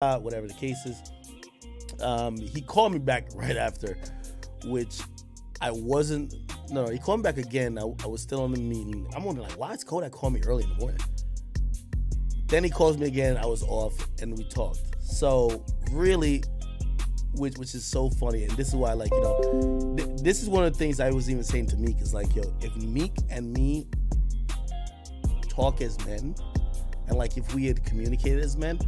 whatever the case is. He called me back right after, which I wasn't. No, he called me back again. I was still on the meeting. I'm wondering, like, why is Kodak calling me early in the morning? Then he calls me again. I was off, and we talked. So really, which is so funny, and this is why, like, this is one of the things I was even saying to Meek is like, yo, if Meek and me talk as men, and like if we had communicated as men,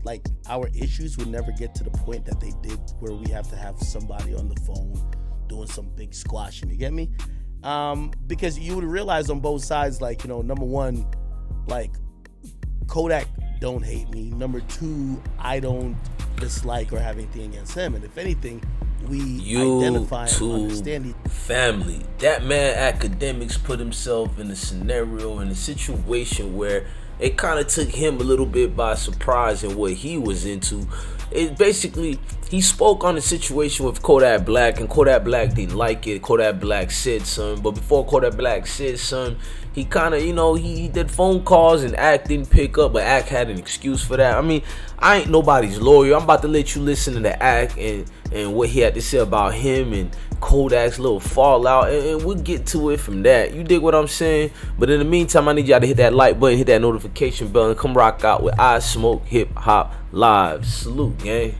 like our issues would never get to the point that they did, where we have to have somebody on the phone doing some big squashing. You get me? Because you would realize on both sides, like, number one, like, Kodak don't hate me. Number two, I don't dislike or have anything against him. And if anything, we identify and understand each family. That man Akademiks put himself in a scenario, in a situation where it kind of took him a little bit by surprise in what he was into. It basically, he spoke on the situation with Kodak Black, and Kodak Black didn't like it. Kodak Black said something, but before Kodak Black said something, he kind of, he did phone calls and Ak didn't pick up, but Ak had an excuse for that. I mean, I ain't nobody's lawyer. I'm about to let you listen to the Ak and what he had to say about him and Kodak's little fallout, and we'll get to it from that. You dig what I'm saying? But in the meantime, I need y'all to hit that like button, hit that notification bell, and come rock out with Ismokehiphop Live. Salute, gang.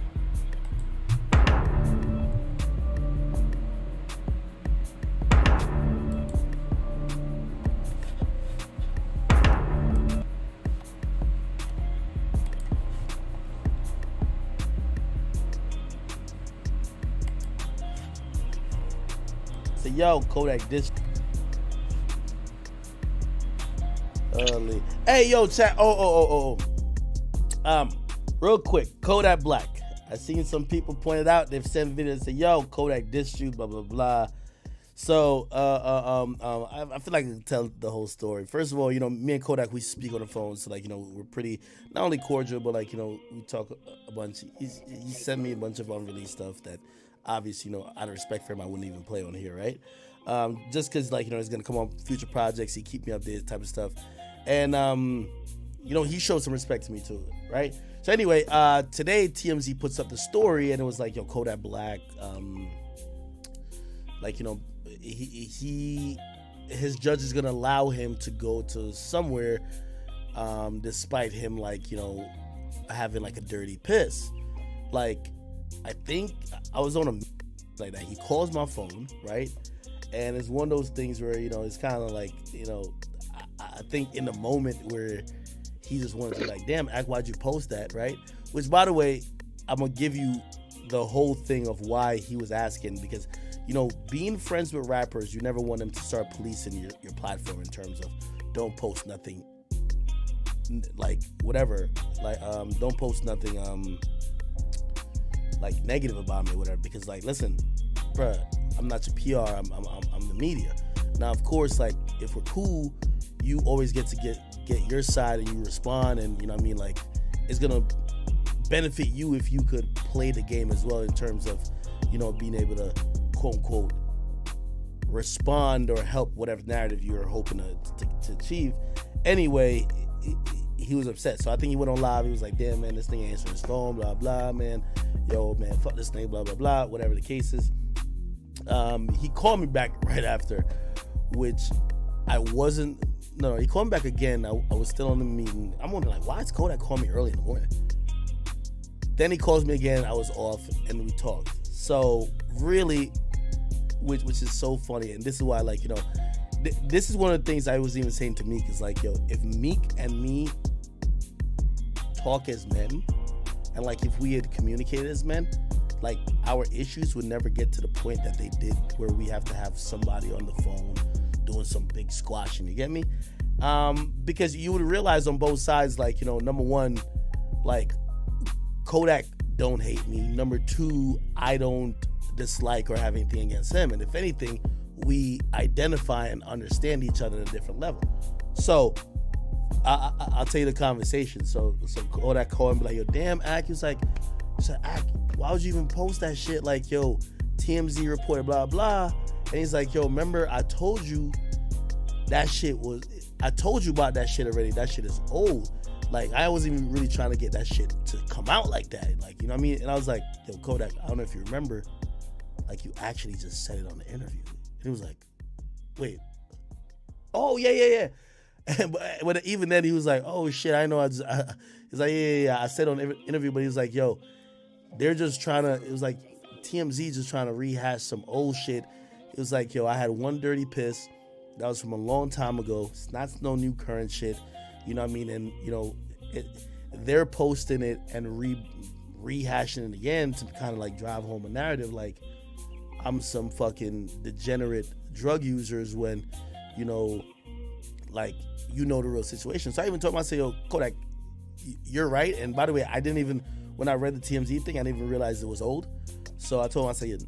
So, yo, Kodak this early. Hey, yo, chat. Real quick, Kodak Black. I seen some people pointed out, they've sent videos and say, yo, Kodak dissed you, blah blah blah. So I feel like I can tell the whole story. First of all, me and Kodak, we speak on the phone, so like, we're pretty not only cordial, but like, we talk a bunch. He sent me a bunch of unreleased stuff that obviously, out of respect for him, I wouldn't even play on here, right? Just because, like, he's gonna come on future projects, he keep me updated, type of stuff, and he showed some respect to me too, right? So anyway, today TMZ puts up the story, and it was like, yo, Kodak Black, his judge is gonna allow him to go to somewhere, despite him, like, having like a dirty piss. Like, I think I was on a like that. He calls my phone, right? And it's one of those things where, it's kind of like, I think in the moment where he just wanted to be like, damn, Ak, why'd you post that, right? Which, by the way, I'm going to give you the whole thing of why he was asking, because, being friends with rappers, you never want them to start policing your platform in terms of don't post nothing, like, whatever. Like, don't post nothing, like, negative about me or whatever, because, like, listen, bruh, I'm not your PR, I'm the media. Now, of course, like, if we're cool, you always get to get your side and you respond, and like, it's gonna benefit you if you could play the game as well in terms of, being able to quote unquote respond or help whatever narrative you're hoping to achieve. Anyway, he was upset, so I think he went on live. He was like, damn, man, this thing ain't answering his phone, blah blah, man, yo, man, fuck this thing, blah blah blah, whatever the case is. He called me back right after, which I wasn't. No, he called me back again. I was still on the meeting. I'm wondering, like, why is Kodak calling me early in the morning? Then he calls me again. I was off, and we talked. So really, which is so funny, and this is why, like, this is one of the things I was even saying to Meek is like, yo, if Meek and me talk as men, and like if we had communicated as men, like our issues would never get to the point that they did, where we have to have somebody on the phone doing some big squashing. You get me? Because you would realize on both sides, like, number one, like, Kodak don't hate me. Number two, I don't dislike or have anything against him. And if anything, we identify and understand each other at a different level. So I'll tell you the conversation. So Kodak called and be like, yo, damn, Ak. He said, Ak, why would you even post that shit? Like, yo, TMZ reported blah blah. And he's like, yo, remember I told you that shit was, I told you about that shit already. That shit is old. Like, I wasn't even really trying to get that shit to come out like that. Like, you know what I mean? And I was like, yo, Kodak, I don't know if you remember, like, you actually just said it on the interview. And he was like, wait. Oh, yeah. But even then, he was like, oh, shit, I know. He's like, yeah. I said on the interview, but he was like, yo, they're just trying to, it was like TMZ just trying to rehash some old shit. It was like, yo, I had one dirty piss. That was from a long time ago. It's not no new current shit. You know what I mean? And, you know, they're posting it and rehashing it again to kind of like drive home a narrative like I'm some fucking degenerate drug users when, you know, like, you know the real situation. So I even told him, I said, yo, Kodak, you're right. And by the way, when I read the TMZ thing, I didn't even realize it was old. So I told him, I said,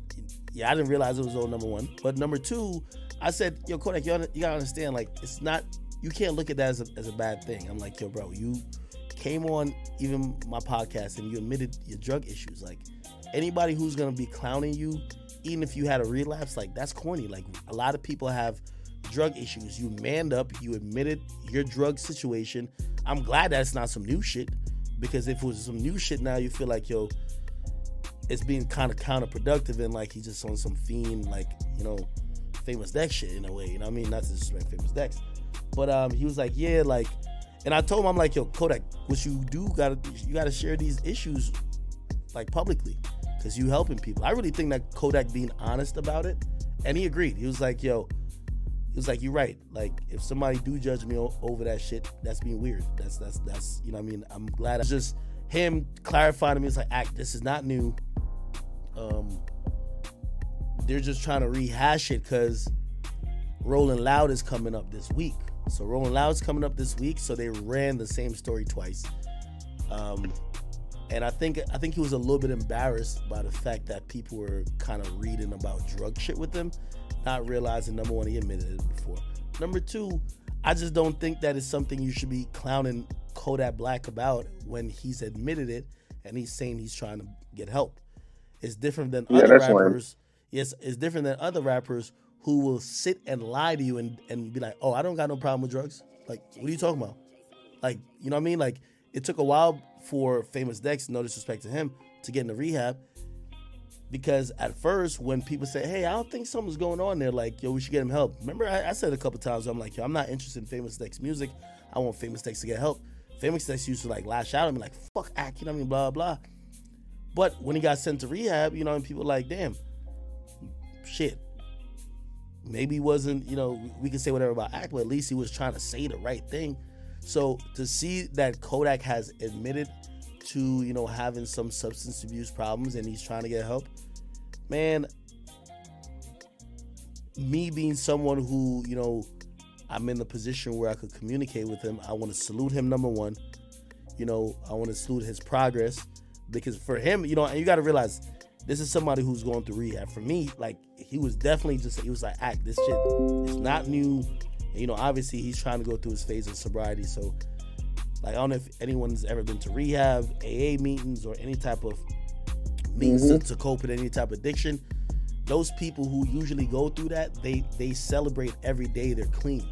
yeah, I didn't realize it was old, number one. But number two, I said, yo, Kodak, you gotta understand, like, it's not, you can't look at that as a bad thing. I'm like, yo, bro, you came on even my podcast and you admitted your drug issues. Like, anybody who's gonna be clowning you, even if you had a relapse, like, that's corny. Like, a lot of people have drug issues. You manned up, you admitted your drug situation. I'm glad that's not some new shit, because if it was some new shit now, you feel like, yo, it's being kind of counterproductive and like he's just on some fiend, like, you know, Famous Dex shit in a way, you know what I mean? Not to disrespect Famous Dex. But he was like, yeah, like, and I told him, I'm like, yo, Kodak, what you do, you gotta share these issues like publicly, because you helping people. I really think that Kodak being honest about it, and he agreed. He was like, yo, he was like, you're right. Like, if somebody do judge me over that shit, that's being weird. That's you know what I mean? I'm glad. It's just him clarifying to me. It's like, this is not new. They're just trying to rehash it because Rolling Loud is coming up this week. So Rolling Loud's coming up this week, so they ran the same story twice. And I think he was a little bit embarrassed by the fact that people were kind of reading about drug shit with him, not realizing, number one, he admitted it before. Number two, I just don't think that is something you should be clowning Kodak Black about when he's admitted it and he's saying he's trying to get help. It's different than other rappers. Yes, it's different than other rappers who will sit and lie to you and be like, oh, I don't got no problem with drugs. Like, what are you talking about? Like, you know what I mean? Like, it took a while for Famous Dex, no disrespect to him, to get into rehab. Because at first, when people say, hey, I don't think something's going on there, like, yo, we should get him help. Remember, I said a couple times, I'm like, yo, I'm not interested in Famous Dex music. I want Famous Dex to get help. Famous Dex used to, like, lash out at me, like, fuck Ack, you know what I mean, blah, blah. But when he got sent to rehab, you know, and people were like, damn, shit. Maybe he wasn't, you know, we can say whatever about Ack, but at least he was trying to say the right thing. So to see that Kodak has admitted to, you know, having some substance abuse problems and he's trying to get help, man, me being someone who, you know, I'm in the position where I could communicate with him, I want to salute him, number one. You know, I want to salute his progress, because for him, you know, and you got to realize, this is somebody who's going through rehab. For me, like, he was definitely just, he was like, Act, this shit is not new. And, you know, obviously he's trying to go through his phase of sobriety. So, like, I don't know if anyone's ever been to rehab, AA meetings, or any type of means to cope with any type of addiction. Those people who usually go through that, they celebrate every day they're clean.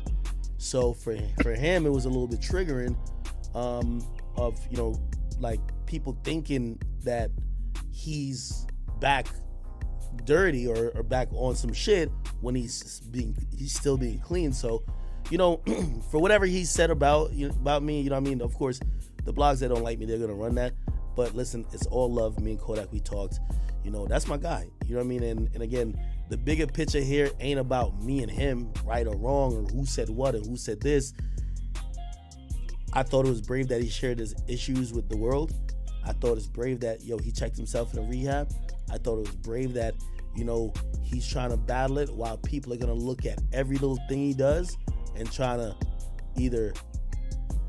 So for him, it was a little bit triggering of, you know, like, people thinking that he's back dirty or back on some shit when he's still being clean. So, you know, for whatever he said about me, you know what I mean? Of course, the blogs that don't like me, they're gonna run that. But listen, it's all love. Me and Kodak, we talked. You know, that's my guy. You know what I mean? And again, the bigger picture here ain't about me and him, right or wrong, or who said what and who said this. I thought it was brave that he shared his issues with the world. I thought it's brave that, yo, he checked himself in a rehab. I thought it was brave that, you know, he's trying to battle it while people are going to look at every little thing he does and trying to either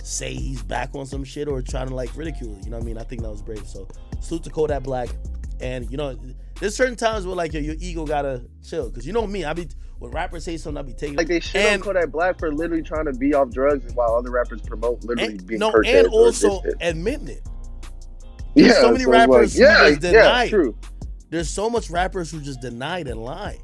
say he's back on some shit or trying to, like, ridicule it. You know what I mean? I think that was brave. So, salute to Kodak Black. And, you know, there's certain times where, like, your ego got to chill. Because you know me, when rappers say something, I be taking like, they shit on Kodak Black for literally trying to be off drugs while other rappers promote literally being cursed and also admitting it. Yeah, so many rappers who just deny. True. There's so much rappers who just denied and lie.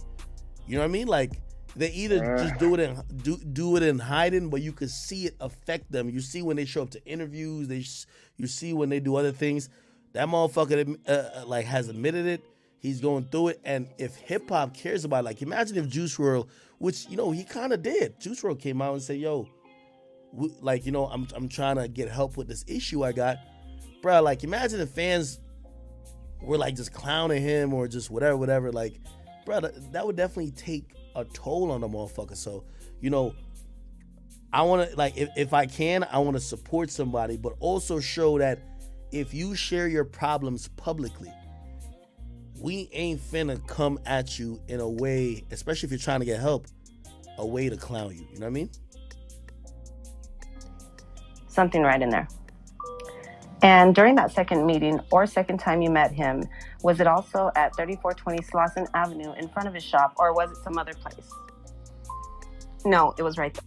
You know what I mean? Like, They either just do it in hiding, but you could see it affect them. You see when they show up to interviews. You see when they do other things. That motherfucker like has admitted it. He's going through it, and if hip hop cares about it, like imagine if Juice WRLD, which he kind of did. Juice WRLD came out and said, "Yo, I'm trying to get help with this issue I got, bro." Like imagine if fans were like just clowning him or just whatever. Like, bro, that would definitely take a toll on the motherfucker. So, I want to, like, if I can, I want to support somebody, but also show that if you share your problems publicly, we ain't finna come at you in a way, especially if you're trying to get help, a way to clown you. You know what I mean? Something right in there. And during that second meeting or second time you met him, was it also at 3420 Slauson Avenue in front of his shop, or was it some other place? No, it was right there.